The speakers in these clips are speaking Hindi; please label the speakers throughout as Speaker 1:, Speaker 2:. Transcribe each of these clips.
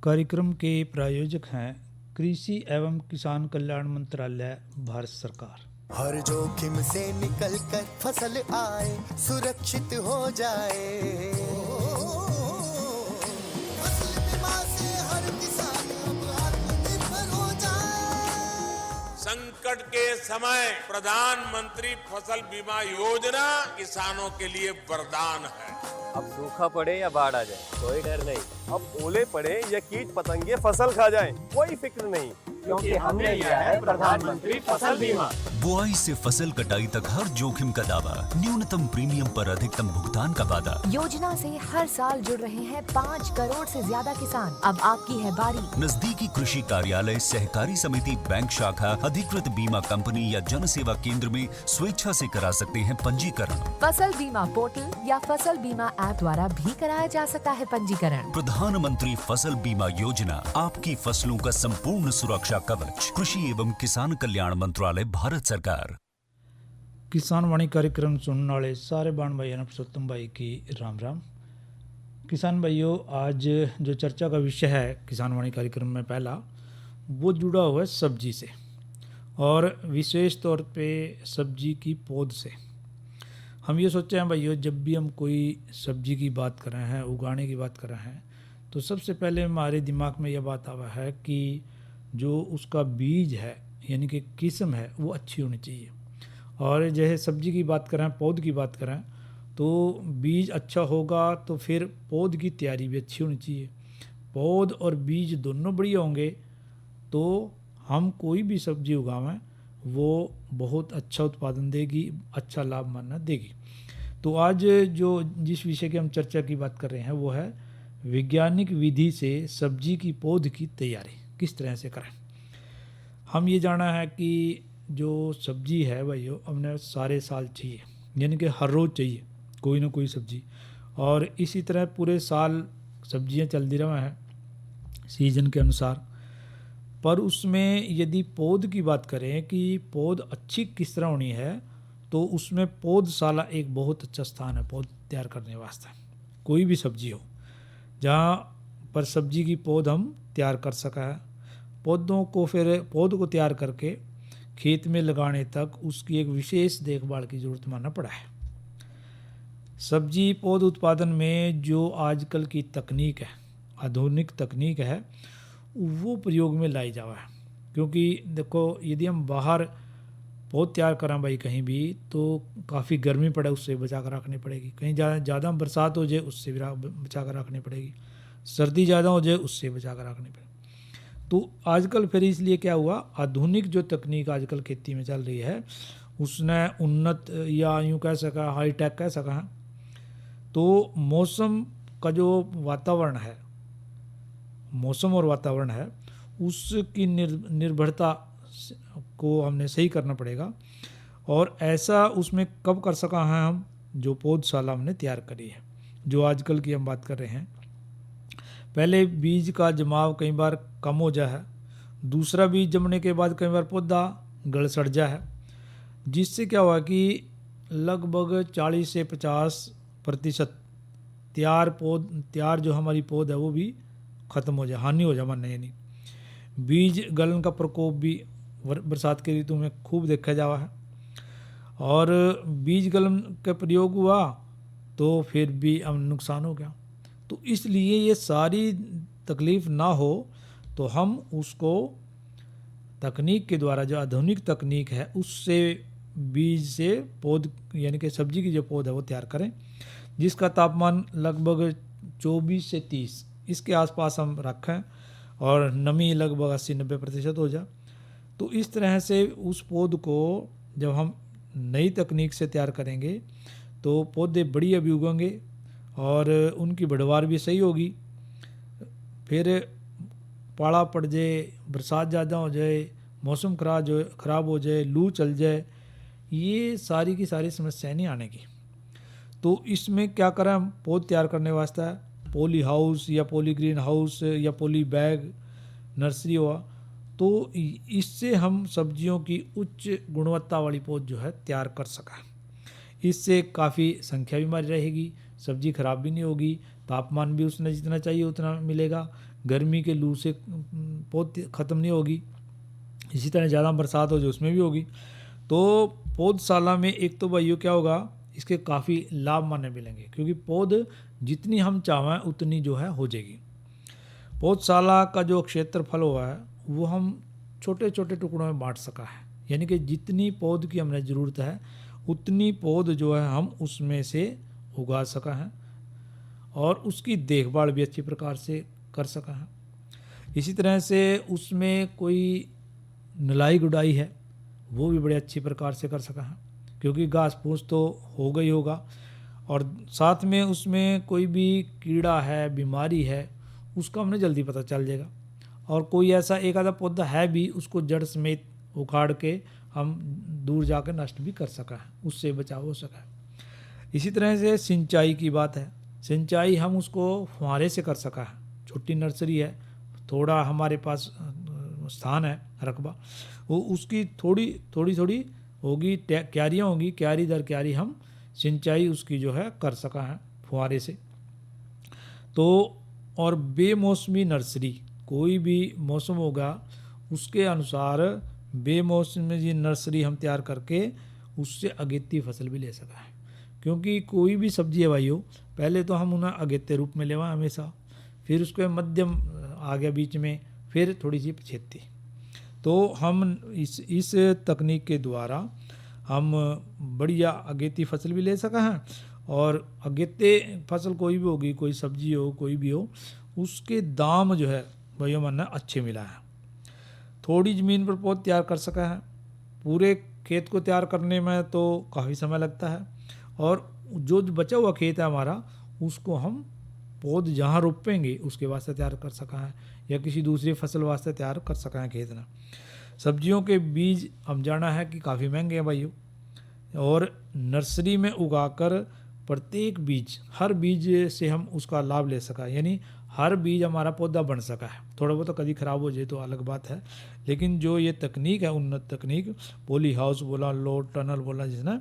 Speaker 1: कार्यक्रम के प्रायोजक हैं कृषि एवं किसान कल्याण मंत्रालय, भारत सरकार।
Speaker 2: हर जोखिम से निकल कर फसल आए, सुरक्षित हो जाए। फसल बीमा से हर किसान अब आत्मनिर्भर हो जाए।
Speaker 3: संकट के समय प्रधानमंत्री फसल बीमा योजना किसानों के लिए वरदान है।
Speaker 4: अब सूखा पड़े या बाढ़ आ जाए कोई डर नहीं।
Speaker 5: अब ओले पड़े या कीट पतंगे फसल खा जाएं, कोई फिक्र नहीं,
Speaker 4: क्योंकि हमने लिया है प्रधानमंत्री फसल बीमा।
Speaker 6: बुआई से फसल कटाई तक हर जोखिम का दावा, न्यूनतम प्रीमियम पर अधिकतम भुगतान का वादा।
Speaker 7: योजना से हर साल जुड़ रहे हैं 5 करोड़ से ज्यादा किसान। अब आपकी है बारी।
Speaker 6: नजदीकी कृषि कार्यालय, सहकारी समिति, बैंक शाखा, अधिकृत बीमा कंपनी या जन सेवा केंद्र में स्वेच्छा से करा सकते हैं पंजीकरण।
Speaker 7: फसल बीमा पोर्टल या फसल बीमा ऐप द्वारा भी कराया जा सकता है पंजीकरण।
Speaker 6: प्रधानमंत्री फसल बीमा योजना, आपकी फसलों का संपूर्ण सुरक्षा कवच। कृषि एवं किसान कल्याण मंत्रालय, भारत सरकार।
Speaker 1: किसान वाणी कार्यक्रम सुनने वाले सारे बाण भाई पुरुषोत्तम भाई की राम राम। किसान भाइयों, आज जो चर्चा का विषय है किसान वाणी कार्यक्रम में पहला, वो जुड़ा हुआ है सब्जी से, और विशेष तौर पे सब्जी की पौध से। हम ये सोचते हैं भाइयों, जब भी हम कोई सब्जी की बात कर रहे हैं, उगाने की बात कर रहे हैं, तो सबसे पहले हमारे दिमाग में यह बात आवा है कि जो उसका बीज है यानी कि किस्म है वो अच्छी होनी चाहिए। और जैसे सब्जी की बात करें, पौध की बात करें, तो बीज अच्छा होगा तो फिर पौध की तैयारी भी अच्छी होनी चाहिए। पौध और बीज दोनों बढ़िया होंगे तो हम कोई भी सब्जी उगावें वो बहुत अच्छा उत्पादन देगी, अच्छा लाभ मानना देगी। तो आज जो जिस विषय की हम चर्चा की बात कर रहे हैं वो है वैज्ञानिक विधि से सब्जी की पौध की तैयारी किस तरह से करें। हम ये जाना है कि जो सब्जी है भाइयों, हमने सारे साल चाहिए, यानी कि हर रोज़ चाहिए कोई ना कोई सब्जी, और इसी तरह पूरे साल सब्जियां चलती रही हैं सीजन के अनुसार। पर उसमें यदि पौध की बात करें कि पौध अच्छी किस तरह होनी है, तो उसमें पौधशाला एक बहुत अच्छा स्थान है पौध तैयार करने वास्ते। कोई भी सब्जी हो जहाँ पर सब्जी की पौध हम तैयार कर सका है। पौधों को फिर पौध को तैयार करके खेत में लगाने तक उसकी एक विशेष देखभाल की ज़रूरत मानना पड़ा है। सब्जी पौध उत्पादन में जो आजकल की तकनीक है, आधुनिक तकनीक है, वो प्रयोग में लाई जावा है। क्योंकि देखो, यदि हम बाहर पौध तैयार करें भाई कहीं भी, तो काफ़ी गर्मी पड़े उससे बचा कर रखनी पड़ेगी, कहीं ज़्यादा बरसात हो जाए उससे भी बचा कर रखनी पड़ेगी, सर्दी ज़्यादा हो जाए उससे बचा कर रखनी पड़ेगी। तो आजकल फिर इसलिए क्या हुआ, आधुनिक जो तकनीक आजकल खेती में चल रही है उसने उन्नत या यूँ कह सका हाईटेक कह सका है। तो मौसम का जो वातावरण है, मौसम और वातावरण है, उसकी निर्भरता को हमने सही करना पड़ेगा। और ऐसा उसमें कब कर सका है हम, जो पौधशाला हमने तैयार करी है, जो आजकल की हम बात कर रहे हैं। पहले बीज का जमाव कई बार कम हो जाए है, दूसरा बीज जमने के बाद कई बार पौधा गल सड़ जाए है, जिससे क्या हुआ कि लगभग 40 से 50% तैयार जो हमारी पौध है वो भी ख़त्म हो जाए, हानि हो जाए मानने। यानी बीज गलन का प्रकोप भी बरसात के ऋतु में खूब देखा जावा है, और बीज गलन का प्रयोग हुआ तो फिर भी अब नुकसान हो गया। तो इसलिए ये सारी तकलीफ़ ना हो तो हम उसको तकनीक के द्वारा, जो आधुनिक तकनीक है, उससे बीज से पौध यानी कि सब्जी की जो पौध है वो तैयार करें, जिसका तापमान लगभग 24 से 30 इसके आसपास हम रखें और नमी लगभग 80-90% हो जाए। तो इस तरह से उस पौध को जब हम नई तकनीक से तैयार करेंगे तो पौधे बढ़िया भी उगेंगे और उनकी बढ़वार भी सही होगी। फिर पाला पड़ जाए, बरसात ज़्यादा हो जाए, मौसम ख़राब हो जाए, लू चल जाए, ये सारी की सारी समस्याएं नहीं आने की। तो इसमें क्या करें, हम पौध तैयार करने वास्ते पॉली हाउस या पॉली ग्रीन हाउस या पॉली बैग नर्सरी हुआ, तो इससे हम सब्जियों की उच्च गुणवत्ता वाली पौध जो है तैयार कर सका। इससे काफ़ी संख्या भी हमारी रहेगी, सब्जी खराब भी नहीं होगी, तापमान भी उसने जितना चाहिए उतना मिलेगा, गर्मी के लू से पौध ख़त्म नहीं होगी। इसी तरह ज़्यादा बरसात हो जो उसमें भी होगी। तो पौधशाला में एक तो भाइयों क्या होगा, इसके काफ़ी लाभ माने मिलेंगे, क्योंकि पौध जितनी हम चाहें उतनी जो है हो जाएगी। पौधशाला का जो क्षेत्रफल हुआ है वो हम छोटे छोटे टुकड़ों में बांट सका है, यानी कि जितनी पौध की हमने ज़रूरत है उतनी पौध जो है हम उसमें से उगा सका है और उसकी देखभाल भी अच्छी प्रकार से कर सका है। इसी तरह से उसमें कोई नलाई गुडाई है वो भी बड़े अच्छी प्रकार से कर सका है, क्योंकि घास फूस तो हो गई होगा और साथ में उसमें कोई भी कीड़ा है, बीमारी है, उसका हमने जल्दी पता चल जाएगा। और कोई ऐसा एक आधा पौधा है भी उसको जड़ समेत उखाड़ के हम दूर जाकर नष्ट भी कर सका है, उससे बचाव हो सका है। इसी तरह से सिंचाई की बात है, सिंचाई हम उसको फुहारे से कर सका है। छोटी नर्सरी है, थोड़ा हमारे पास स्थान है, रकबा, वो उसकी थोड़ी होगी, क्यारियाँ होंगी, क्यारी दर क्यारी हम सिंचाई उसकी जो है कर सका है फुहारे से। तो और बेमौसमी नर्सरी, कोई भी मौसम होगा उसके अनुसार बेमौसमी नर्सरी हम तैयार करके उससे अगेती फसल भी ले सका है। क्योंकि कोई भी सब्जी है भाइयों, पहले तो हम उन्हें अगेते रूप में लेवा हमेशा, फिर उसके मध्यम आ गया बीच में, फिर थोड़ी सी पछेती। तो हम इस तकनीक के द्वारा हम बढ़िया अगेती फसल भी ले सका है। और अगेते फसल कोई भी होगी, कोई सब्जी हो, कोई भी हो, उसके दाम जो है भैया मानना अच्छे मिला है। थोड़ी ज़मीन पर पौध तैयार कर सका है, पूरे खेत को तैयार करने में तो काफ़ी समय लगता है, और जो बचा हुआ खेत है हमारा उसको हम पौध जहाँ रोपेंगे उसके वास्ते तैयार कर सका है, या किसी दूसरी फसल वास्ते तैयार कर सका है खेत ना। सब्जियों के बीज हम जाना है कि काफ़ी महंगे हैं भाइयों, और नर्सरी में उगाकर प्रत्येक बीज, हर बीज से हम उसका लाभ ले सका, यानी हर बीज हमारा पौधा बन सका है। थोड़ा बहुत तो कभी ख़राब हो जाए तो अलग बात है, लेकिन जो ये तकनीक है, उन्नत तकनीक, पॉली हाउस बोला, लोड टनल बोला जिसने,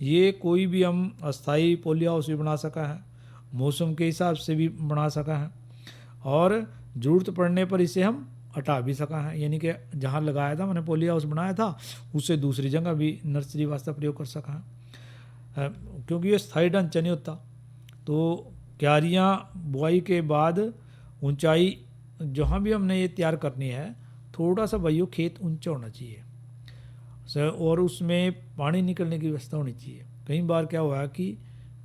Speaker 1: ये कोई भी हम अस्थाई पॉली हाउस भी बना सका है, मौसम के हिसाब से भी बना सका है, और ज़रूरत पड़ने पर इसे हम हटा भी सका है, यानी कि जहाँ लगाया था, मैंने पॉली हाउस बनाया था, उससे दूसरी जगह भी नर्सरी वास्ते प्रयोग कर सका है। क्योंकि ये स्थायी ढांचा नहीं होता, तो क्यारियाँ बुआई के बाद ऊंचाई जहाँ भी हमने ये तैयार करनी है, थोड़ा सा भाइयों खेत ऊंचा होना चाहिए और उसमें पानी निकलने की व्यवस्था होनी चाहिए। कई बार क्या हुआ कि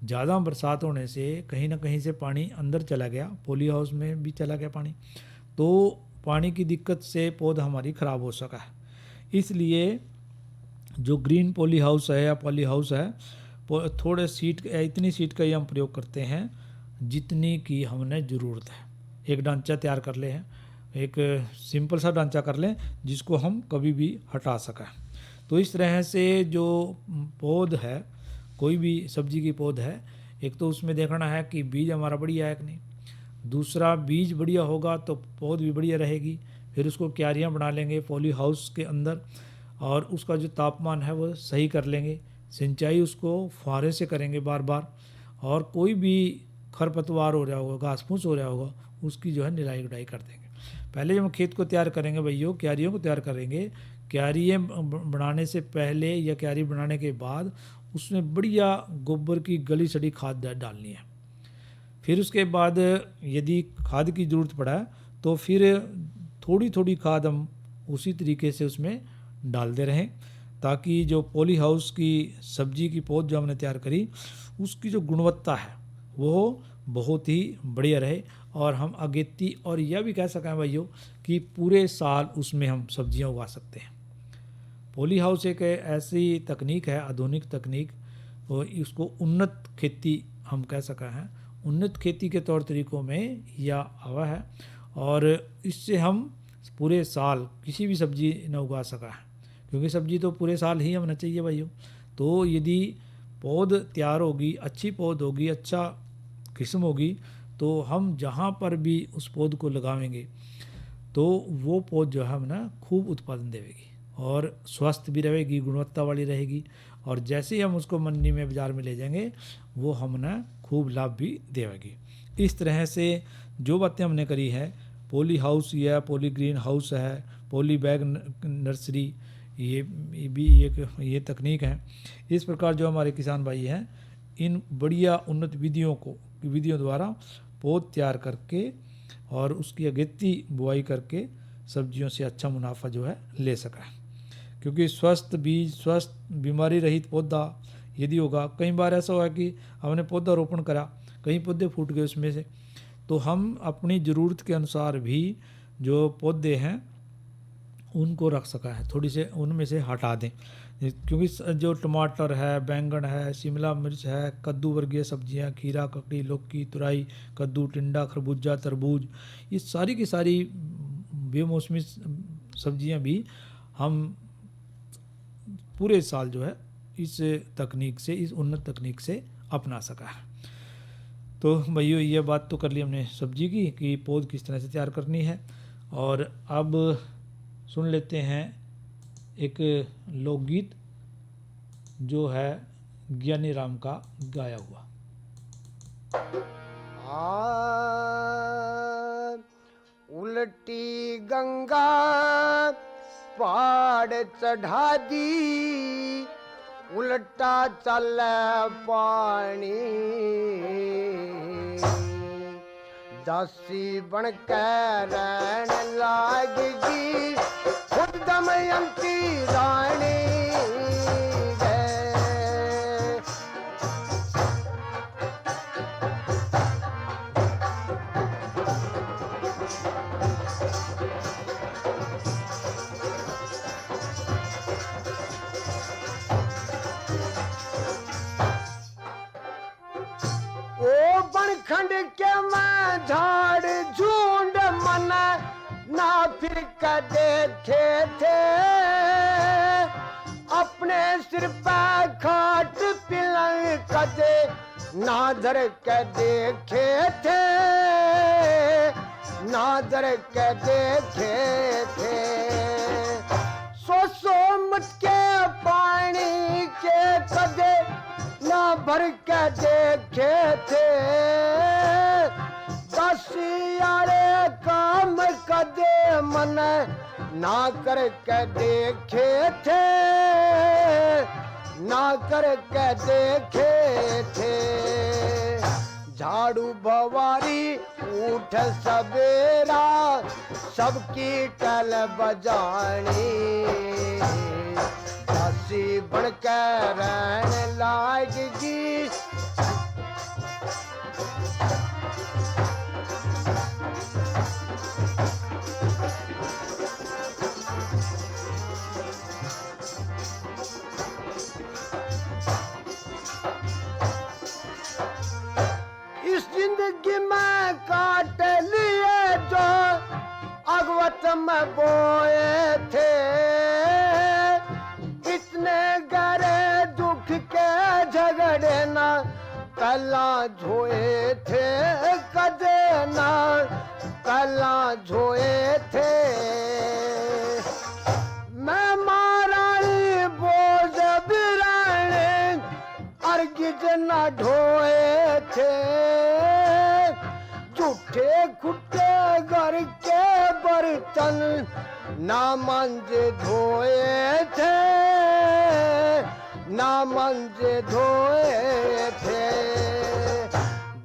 Speaker 1: ज़्यादा बरसात होने से कहीं ना कहीं से पानी अंदर चला गया, पॉली हाउस में भी चला गया पानी, तो पानी की दिक्कत से पौधा हमारी ख़राब हो सका है। इसलिए जो ग्रीन पॉली हाउस है या पॉली हाउस है, थोड़े सीट, इतनी सीट का ही हम प्रयोग करते हैं जितनी की हमने ज़रूरत है। एक ढांचा तैयार कर ले हैं, एक सिंपल सा ढांचा कर लें जिसको हम कभी भी हटा सकें। तो इस तरह से जो पौध है, कोई भी सब्जी की पौध है, एक तो उसमें देखना है कि बीज हमारा बढ़िया है कि नहीं, दूसरा बीज बढ़िया होगा तो पौध भी बढ़िया रहेगी। फिर उसको क्यारियाँ बना लेंगे पॉली हाउस के अंदर, और उसका जो तापमान है वो सही कर लेंगे, सिंचाई उसको फुहारे से करेंगे बार बार, और कोई भी खरपतवार हो रहा होगा, घास फूस हो रहा होगा, उसकी जो है निराई गुडाई कर देंगे। पहले जब हम खेत को तैयार करेंगे भैया, क्यारियों को तैयार करेंगे, क्यारियाँ बनाने से पहले या क्यारी बनाने के बाद उसमें बढ़िया गोबर की गली सड़ी खाद डालनी है। फिर उसके बाद यदि खाद की ज़रूरत पड़ा तो फिर थोड़ी थोड़ी खाद हम उसी तरीके से उसमें डालते रहें, ताकि जो पॉली हाउस की सब्जी की पौध जो हमने तैयार करी उसकी जो गुणवत्ता है वो बहुत ही बढ़िया रहे, और हम अगेती और यह भी कह सकें भाइयों कि पूरे साल उसमें हम सब्जियां उगा सकते हैं। पॉली हाउस एक ऐसी तकनीक है, आधुनिक तकनीक, और इसको उन्नत खेती हम कह सकें हैं, उन्नत खेती के तौर तरीक़ों में यह आवा है, और इससे हम पूरे साल किसी भी सब्जी न उगा सका है, क्योंकि सब्जी तो पूरे साल ही होना चाहिए भाइयों। तो यदि पौध तैयार होगी, अच्छी पौध होगी, अच्छा किस्म होगी, तो हम जहाँ पर भी उस पौध को लगावेंगे तो वो पौध जो है हम ना खूब उत्पादन देगी और स्वस्थ भी रहेगी, गुणवत्ता वाली रहेगी, और जैसे ही हम उसको मंडी में बाज़ार में ले जाएंगे वो हम ना खूब लाभ भी देगी। इस तरह से जो बातें हमने करी है पॉली हाउस या पॉली ग्रीन हाउस है, पॉली बैग नर्सरी, ये भी एक ये तकनीक है। इस प्रकार जो हमारे किसान भाई हैं इन बढ़िया उन्नत विधियों द्वारा पौध तैयार करके और उसकी अगेती बुआई करके सब्जियों से अच्छा मुनाफा जो है ले सका है। क्योंकि स्वस्थ बीज, स्वस्थ बीमारी रहित पौधा यदि होगा, कई बार ऐसा हुआ कि हमने पौधा रोपण करा, कई पौधे फूट गए उसमें से, तो हम अपनी ज़रूरत के अनुसार भी जो पौधे हैं उनको रख सका है, थोड़ी से उनमें से हटा दें। क्योंकि जो टमाटर है, बैंगन है, शिमला मिर्च है, कद्दू वर्गीय सब्जियां, खीरा, ककड़ी, लौकी, तुरई, कद्दू, टिंडा, खरबूजा, तरबूज, ये सारी की सारी बेमौसमी सब्जियां भी हम पूरे साल जो है इस तकनीक से, इस उन्नत तकनीक से अपना सका है। तो भाइयों ये बात तो कर ली हमने सब्जी की कि पौध किस तरह से तैयार करनी है। और अब सुन लेते हैं एक लोकगीत जो है ज्ञानी राम का गाया हुआ।
Speaker 8: उल्टी गंगा पहाड़ चढ़ा दी, उल्टा चल पानी, दासी बन के रहन लागी खुद दमयंती रानी। खंड के मैं झाड़ झूंड मन ना फिर का देखे थे, अपने सिर पे खाट पिलंग कदे ना धर के देखे थे, ना धर के देखे थे। सो मटके पानी के कदे ना भर के देखे थे, दसियारे काम कदे मन ना कर के देखे थे, ना कर के देखे थे। झाड़ू भवारी उठ सवेरा सबकी टल बजानी, दासी बन के रहन लागी इस जिंदगी में काट लिए जो अगवत में बोए थे, इतने गहरे दुख के झगड़े ना पहला झोए थे, कदे ना पहला झोए थे। मैं मारा ही बोझ बिराने अर्गिज न ढोए थे, झूठे खुट्टे घर के बर्तन ना मंजे धोए थे, ना मंजे धोए थे।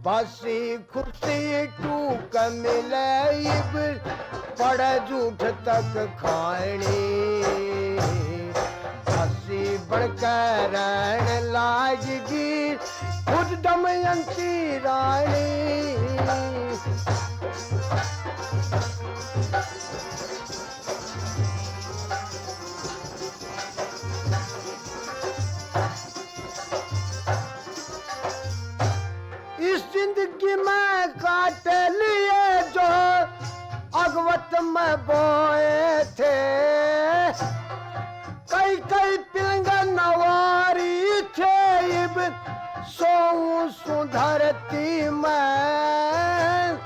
Speaker 8: बसी खुशी टूक मिले पड़ झूठ तक खानी, बसी बढ़कर रहन लागी खुद दमयंती रानी। इस जिंदगी में काट लिए जो अगवत में बोए थे, कई कई पिलंग नवारी थे इब सो सुधरती में,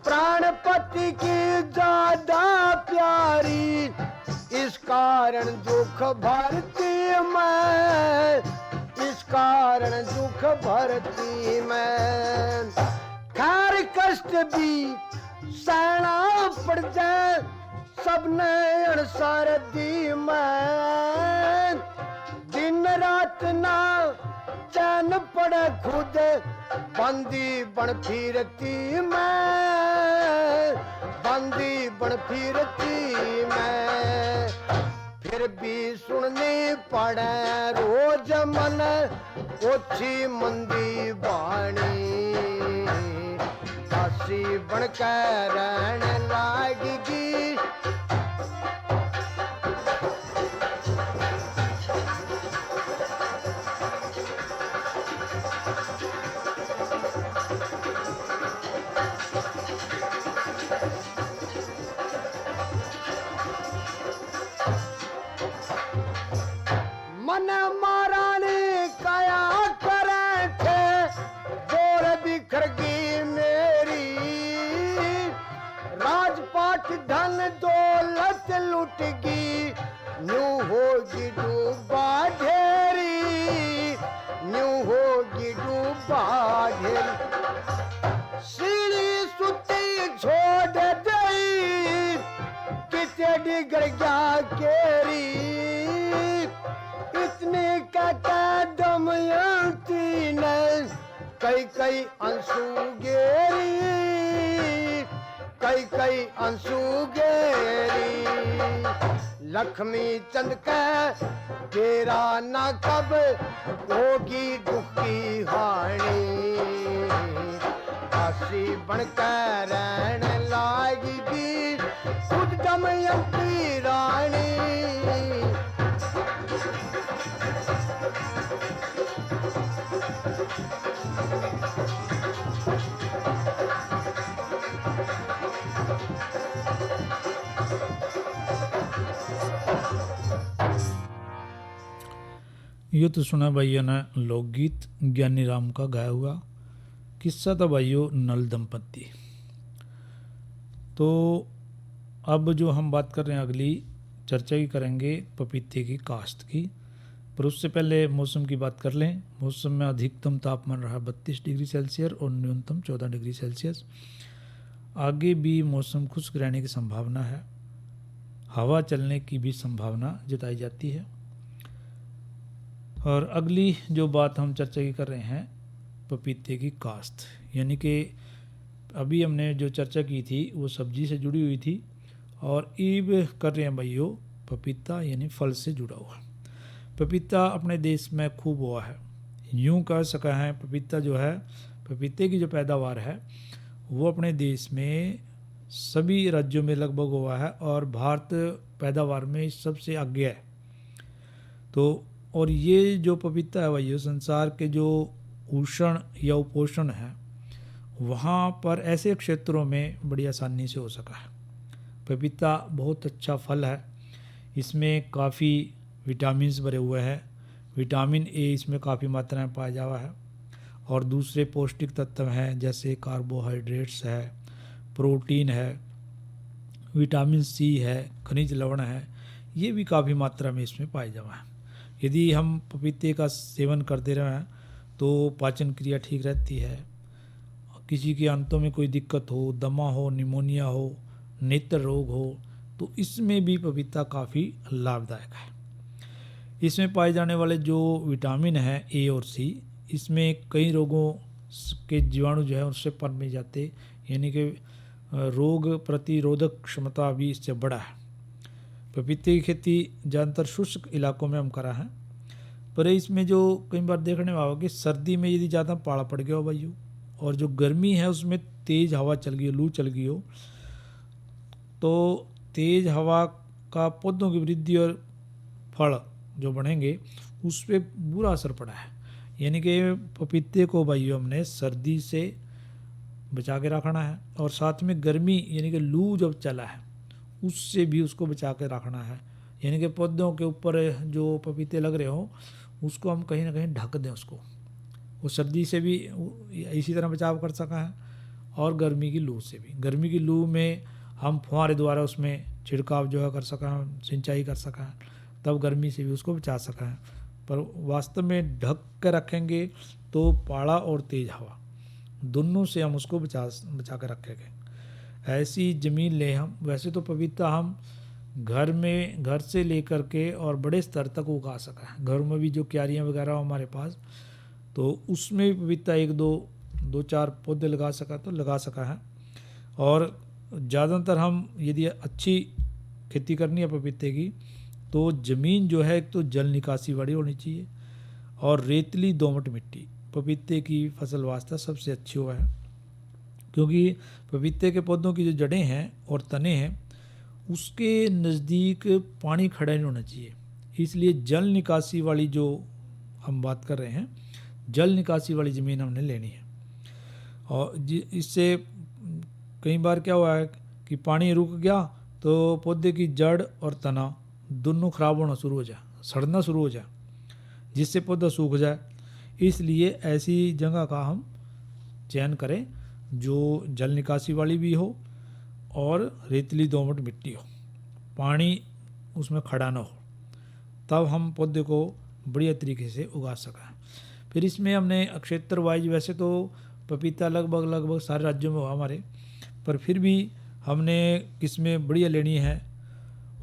Speaker 8: प्राणपति की ज्यादा प्यारी इस कारण दुख भरती में, इस कारण दुख भरती में। खैर कष्ट भी सैना पड़ जाए सबने अणसार दी मैं दिन रात ना चैन पड़े खुद बंदी बन फिरती मैं बंदी बन फिरती मैं फिर भी सुननी पड़े रोज मन ओछी मंदी बाणी दासी बनकर रहने लागेगी मन महारानी कया करे थे बोर बिखर गई मेरी राजपाट धन दौलत लुट गई न्यू होगी डूबा ढेरी न्यू होगी डूबा ढेरी सीढ़ी सुती छोड़ दई किते डिगर गया केरी इतनी कदम ने कई कई अंशु गेरी कई कई अंशु गेरी लक्ष्मी चंद का तेरा ना कब होगी दुख की हानि दासी बनकर रहने लाएगी खुद दमयंती रानी
Speaker 1: ये तो सुना भाइयों ने लोकगीत ज्ञानी राम का गाया हुआ किस्सा था भाइयों नल दंपति। तो अब जो हम बात कर रहे हैं अगली चर्चा की करेंगे पपीते की काश्त की, पर उससे पहले मौसम की बात कर लें। मौसम में अधिकतम तापमान रहा 32 डिग्री सेल्सियस और न्यूनतम 14 डिग्री सेल्सियस। आगे भी मौसम खुश्क रहने की संभावना है, हवा चलने की भी संभावना जताई जाती है। और अगली जो बात हम चर्चा की कर रहे हैं पपीते की काश्त, यानी कि अभी हमने जो चर्चा की थी वो सब्जी से जुड़ी हुई थी और ईब कर रहे हैं भाइयों पपीता यानी फल से जुड़ा हुआ। पपीता अपने देश में खूब हुआ है, यूँ कह सका है पपीता जो है पपीते की जो पैदावार है वो अपने देश में सभी राज्यों में लगभग हुआ है और भारत पैदावार में सबसे आगे है। तो और ये जो पपीता है भाइयों संसार के जो उष्ण या उपोष्ण है वहाँ पर ऐसे क्षेत्रों में बड़ी आसानी से हो सका है। पपीता बहुत अच्छा फल है, इसमें काफ़ी विटामिन्स भरे हुए हैं। विटामिन ए इसमें काफ़ी मात्रा में पाया जावा है और दूसरे पौष्टिक तत्व हैं जैसे कार्बोहाइड्रेट्स है, प्रोटीन है, विटामिन सी है, खनिज लवण है, ये भी काफ़ी मात्रा में इसमें पाए जावा है। यदि हम पपीते का सेवन करते रहें तो पाचन क्रिया ठीक रहती है। किसी के अंतों में कोई दिक्कत हो, दमा हो, निमोनिया हो, नेत्र रोग हो, तो इसमें भी पपीता काफ़ी लाभदायक है। इसमें पाए जाने वाले जो विटामिन हैं ए और सी, इसमें कई रोगों के जीवाणु जो है उससे पनप जाते, यानी कि रोग प्रतिरोधक क्षमता भी इससे बड़ा है। पपीते की खेती ज़्यादातर शुष्क इलाकों में हम करा है, पर इसमें जो कई बार देखने में आओगे कि सर्दी में यदि ज़्यादा पाला पड़ गया हो भाइयों और जो गर्मी है उसमें तेज़ हवा चल गई हो, लू चल गई हो, तो तेज़ हवा का पौधों की वृद्धि और फल जो बढ़ेंगे उस पर बुरा असर पड़ा है। यानी कि पपीते को भाइयों हमने सर्दी से बचा के रखना है और साथ में गर्मी यानी कि लू जब चला है उससे भी उसको बचा के रखना है। यानी कि पौधों के ऊपर जो पपीते लग रहे हो उसको हम कहीं ना कहीं ढक दें, उसको वो सर्दी से भी इसी तरह बचाव कर सका है और गर्मी की लू से भी। गर्मी की लू में हम फुहारे द्वारा उसमें छिड़काव जो है कर सका है, सिंचाई कर सका है, तब गर्मी से भी उसको बचा सका है। पर वास्तव में ढक कर रखेंगे तो पाला और तेज़ हवा दोनों से हम उसको बचा कर रखेंगे। ऐसी ज़मीन ले हम। वैसे तो पपीता हम घर से लेकर के और बड़े स्तर तक उगा सका है। घर में भी जो क्यारियाँ वगैरह हमारे पास, तो उसमें भी पपीता एक दो चार पौधे लगा सका है। और ज़्यादातर हम यदि अच्छी खेती करनी है पपीते की, तो ज़मीन जो है एक तो जल निकासी वाली होनी चाहिए और रेतली दोमट मिट्टी पपीते की फसल वास्ते सबसे अच्छी हुआ है। क्योंकि पपीते के पौधों की जो जड़ें हैं और तने हैं, उसके नज़दीक पानी खड़ा नहीं होना चाहिए। इसलिए जल निकासी वाली जो हम बात कर रहे हैं, जल निकासी वाली ज़मीन हमने लेनी है। और इससे कई बार क्या हुआ है कि पानी रुक गया तो पौधे की जड़ और तना दोनों खराब होना शुरू हो जाए, सड़ना शुरू हो जाए, जिससे पौधा सूख जाए। इसलिए ऐसी जगह का हम चयन करें जो जल निकासी वाली भी हो और रेतली दोमट मिट्टी हो, पानी उसमें खड़ा ना हो, तब हम पौधे को बढ़िया तरीके से उगा सकें। फिर इसमें हमने क्षेत्र वाइज, वैसे तो पपीता लगभग सारे राज्यों में हुआ हमारे, पर फिर भी हमने किस्में बढ़िया लेनी है।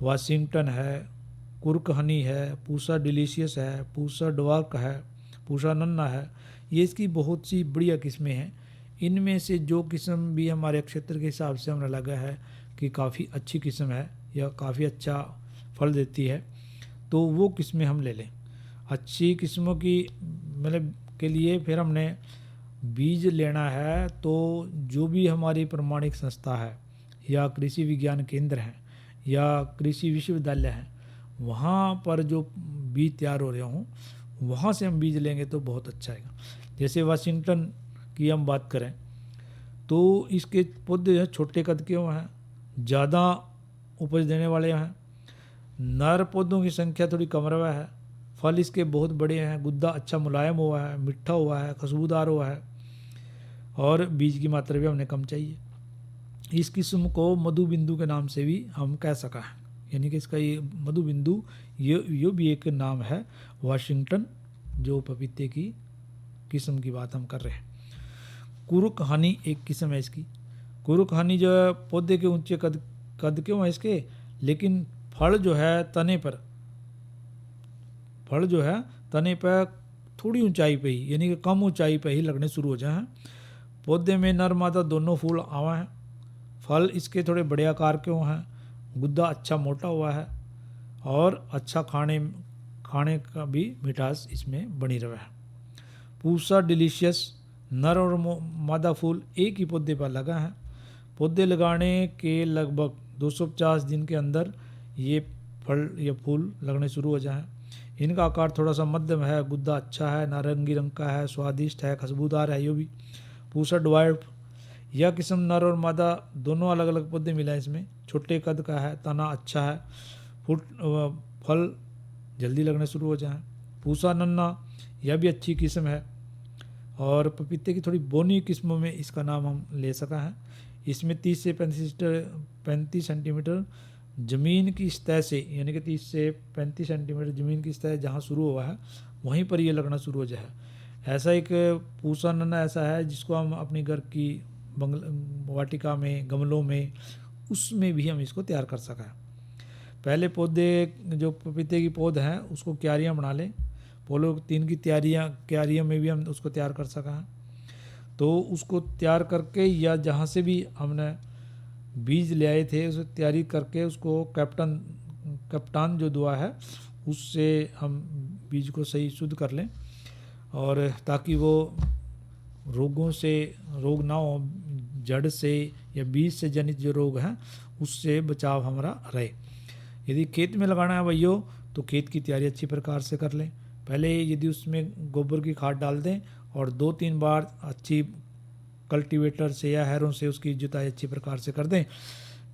Speaker 1: वाशिंगटन है, कुर्क हनी है, पूसा डिलीशियस है, पूसा डवार्क है, पूसा नन्ना है, ये इसकी बहुत सी बढ़िया किस्में हैं। इनमें से जो किस्म भी हमारे क्षेत्र के हिसाब से हमें लगा है कि काफ़ी अच्छी किस्म है या काफ़ी अच्छा फल देती है, तो वो किस्में हम ले लें। अच्छी किस्मों की मतलब के लिए फिर हमने बीज लेना है, तो जो भी हमारी प्रमाणिक संस्था है या कृषि विज्ञान केंद्र हैं या कृषि विश्वविद्यालय हैं, वहाँ पर जो बीज तैयार हो रहे हों, वहाँ से हम बीज लेंगे तो बहुत अच्छा है। जैसे वाशिंगटन की हम बात करें तो इसके पौधे छोटे कद के हैं, ज़्यादा उपज देने वाले हैं, नर पौधों की संख्या थोड़ी कम रहा है, फल इसके बहुत बड़े हैं, गुद्दा अच्छा मुलायम हुआ है, मिठा हुआ है, खुशबूदार हुआ है, और बीज की मात्रा भी हमने कम चाहिए। इस किस्म को मधु बिंदु के नाम से भी हम कह सका है, यानी कि इसका ये मधु बिंदु ये भी एक नाम है वाशिंगटन, जो पपीते की किस्म की बात हम कर रहे हैं। कुरुक हनी एक किस्म है इसकी। कुरुक हनी जो है पौधे के ऊंचे कद क्यों है इसके, लेकिन फल जो है तने पर थोड़ी ऊंचाई पे ही, यानी कि कम ऊंचाई पे ही लगने शुरू हो जाए हैं। पौधे में नर मादा दोनों फूल आवा हैं। फल इसके थोड़े बड़े आकार के हैं, गुद्दा अच्छा मोटा हुआ है और अच्छा खाने का भी मिठास इसमें बनी रहा है। पूसा डिलीशियस नर और मादा फूल एक ही पौधे पर लगा है। पौधे लगाने के लगभग 250 दिन के अंदर ये फल या फूल लगने शुरू हो जाए। इनका आकार थोड़ा सा मध्यम है, गुद्दा अच्छा है, नारंगी रंग का है, स्वादिष्ट है, खुशबूदार है। ये भी पूसा ड्वार्फ, यह किस्म नर और मादा दोनों अलग अलग पौधे मिला है इसमें। छोटे कद का है, तना अच्छा है, फल जल्दी लगने शुरू हो जाए। पूसा नन्ना, यह भी अच्छी किस्म है और पपीते की थोड़ी बोनी किस्मों में इसका नाम हम ले सका है। इसमें 30 से 35 सेंटीमीटर ज़मीन की सतह से, यानी कि 30 से 35 सेंटीमीटर ज़मीन की सतह जहाँ शुरू हुआ है वहीं पर ये लगना शुरू हो जाए। ऐसा एक पूसा नन्ना ऐसा है जिसको हम अपनी घर की वाटिका में, गमलों में, उसमें भी हम इसको तैयार कर सका है। पहले पौधे जो पपीते की पौध हैं उसको क्यारियाँ बना लें। पोलो-3 की क्यारियों में भी हम उसको तैयार कर सका है। तो उसको तैयार करके या जहाँ से भी हमने बीज ले आए थे उसे तैयारी करके उसको कप्तान जो दुआ है उससे हम बीज को सही शुद्ध कर लें, और ताकि वो रोग ना हो, जड़ से या बीज से जनित जो रोग हैं उससे बचाव हमारा रहे। यदि खेत में लगाना है भैया तो खेत की तैयारी अच्छी प्रकार से कर लें। पहले यदि उसमें गोबर की खाद डाल दें और 2-3 बार अच्छी कल्टीवेटर से या हैरों से उसकी जुताई अच्छी प्रकार से कर दें,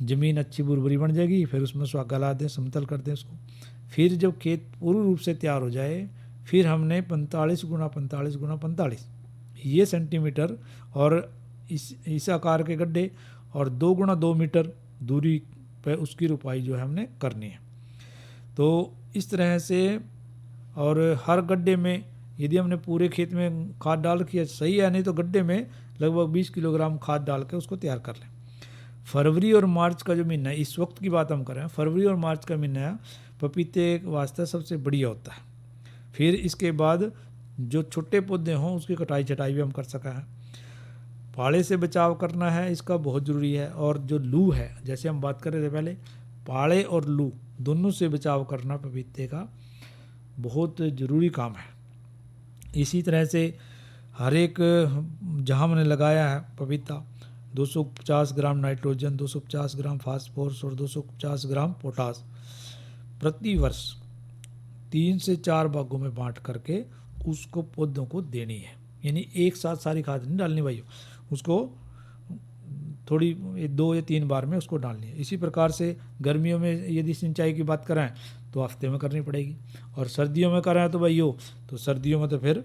Speaker 1: ज़मीन अच्छी बुरबुरी बन जाएगी। फिर उसमें सुहागा ला दें, समतल कर दें उसको। फिर जब खेत पूर्ण रूप से तैयार हो जाए, फिर हमने 45 × 45 × 45 ये सेंटीमीटर और इस आकार के गड्ढे और 2 × 2 मीटर दूरी पे उसकी रुपाई जो है हमने करनी है। तो इस तरह से, और हर गड्ढे में यदि हमने पूरे खेत में खाद डाल रखी है सही है, नहीं तो गड्ढे में लगभग 20 किलोग्राम खाद डाल के उसको तैयार कर लें। फरवरी और मार्च का जो महीना है, इस वक्त की बात हम कर रहे हैं, फरवरी और मार्च का महीना है पपीते के वास्ते सबसे बढ़िया होता है। फिर इसके बाद जो छोटे पौधे हों उसकी कटाई छटाई भी हम कर सका है। पाले से बचाव करना है, इसका बहुत ज़रूरी है। और जो लू है, जैसे हम बात कर रहे थे पहले, पाले और लू दोनों से बचाव करना पपीते का बहुत ज़रूरी काम है। इसी तरह से हर एक जहाँ मैंने लगाया है पपीता 250 ग्राम नाइट्रोजन, 250 ग्राम फास्फोरस और 250 ग्राम पोटास प्रति वर्ष 3 से 4 भागों में बांट करके उसको पौधों को देनी है। यानी एक साथ सारी खाद नहीं डालनी भाई, उसको थोड़ी 2 या 3 बार में उसको डालनी है। इसी प्रकार से गर्मियों में यदि सिंचाई की बात करें तो हफ्ते में करनी पड़ेगी, और सर्दियों में करें तो भाई तो सर्दियों में तो फिर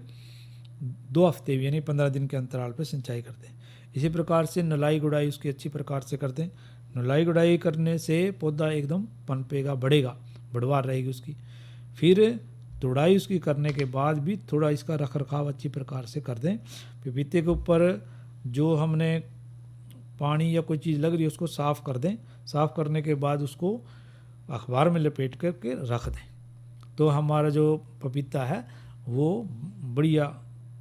Speaker 1: 2 हफ्ते यानी 15 दिन के अंतराल पर सिंचाई करते हैं। इसी प्रकार से नलाई गुड़ाई उसकी अच्छी प्रकार से करते हैं। नलाई गुड़ाई करने से पौधा एकदम पनपेगा, बढ़ेगा, बढ़वार रहेगी उसकी। फिर तुड़ाई उसकी करने के बाद भी थोड़ा इसका रख रखाव अच्छी प्रकार से कर दें। पपीते के ऊपर जो हमने पानी या कोई चीज़ लग रही है उसको साफ़ कर दें। साफ़ करने के बाद उसको अखबार में लपेट करके रख दें, तो हमारा जो पपीता है वो बढ़िया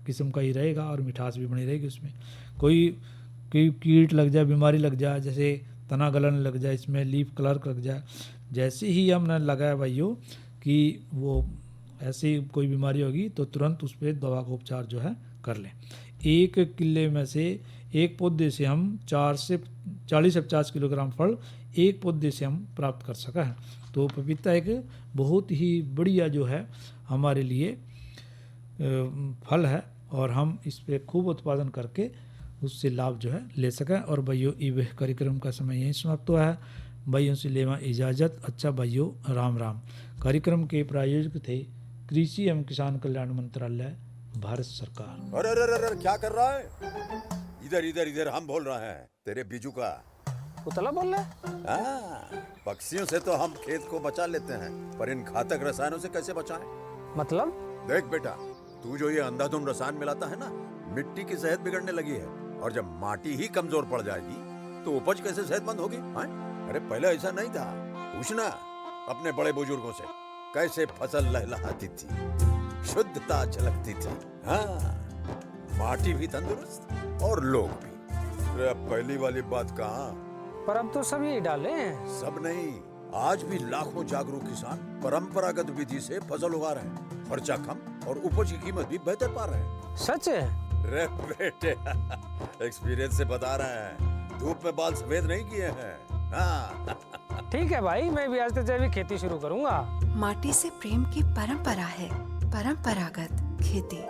Speaker 1: किस्म का ही रहेगा और मिठास भी बनी रहेगी उसमें। कोई कीट लग जाए, बीमारी लग जाए, जैसे तना गलन लग जाए, इसमें लीफ कलर लग जाए, जैसे ही हमने लगाया भाइयों कि वो ऐसी कोई बीमारी होगी तो तुरंत उस पर दवा का उपचार जो है कर लें। एक किले में से एक पौधे से हम 40 से 50 किलोग्राम फल एक पौधे से हम प्राप्त कर सका है। तो पपीता एक बहुत ही बढ़िया जो है हमारे लिए फल है, और हम इस पे खूब उत्पादन करके उससे लाभ जो है ले सकें। और भाइयों ये कार्यक्रम का समय यहीं समाप्त हुआ है। भाइयों से लेवा इजाज़त। अच्छा भाइयों, राम राम। कार्यक्रम के प्रायोजक थे कृषि एवं किसान कल्याण मंत्रालय, भारत सरकार।
Speaker 9: अरे अरे अरे क्या कर रहा है? इधर इधर इधर हम बोल रहे हैं तेरे बीजू का।
Speaker 4: पुतला बोल रहा है?
Speaker 9: हाँ, पक्षियों से तो हम खेत को बचा लेते हैं, पर इन घातक रसायनों से कैसे बचाएं?
Speaker 4: मतलब?
Speaker 9: देख बेटा, तू जो ये अंधाधुंध रसायन मिलाता है ना, मिट्टी की सेहत बिगड़ने लगी है। और जब माटी ही कमजोर पड़ जाएगी तो उपज कैसे सेहतमंद होगी? अरे पहले ऐसा नहीं था। पूछना अपने बड़े बुजुर्गों से, कैसे फसल लहलहाती थी, शुद्धता झलकती थी। हाँ, माटी भी तंदुरुस्त और लोग भी। अरे अब पहली वाली बात कहाँ?
Speaker 4: पर अब तो सब यही डाले हैं।
Speaker 9: सब नहीं, आज भी लाखों जागरूक किसान परंपरागत विधि से फसल उगा रहे हैं। खर्चा कम और उपज की कीमत भी बेहतर पा रहे हैं।
Speaker 4: सच है?
Speaker 9: रे बेटे एक्सपीरियंस से बता रहे हैं, धूप में बाल सफेद नहीं किए हैं। हाँ।
Speaker 4: ठीक है भाई, मैं भी आज से जैविक खेती शुरू करूंगा।
Speaker 10: माटी से प्रेम की परंपरा है, परंपरागत खेती।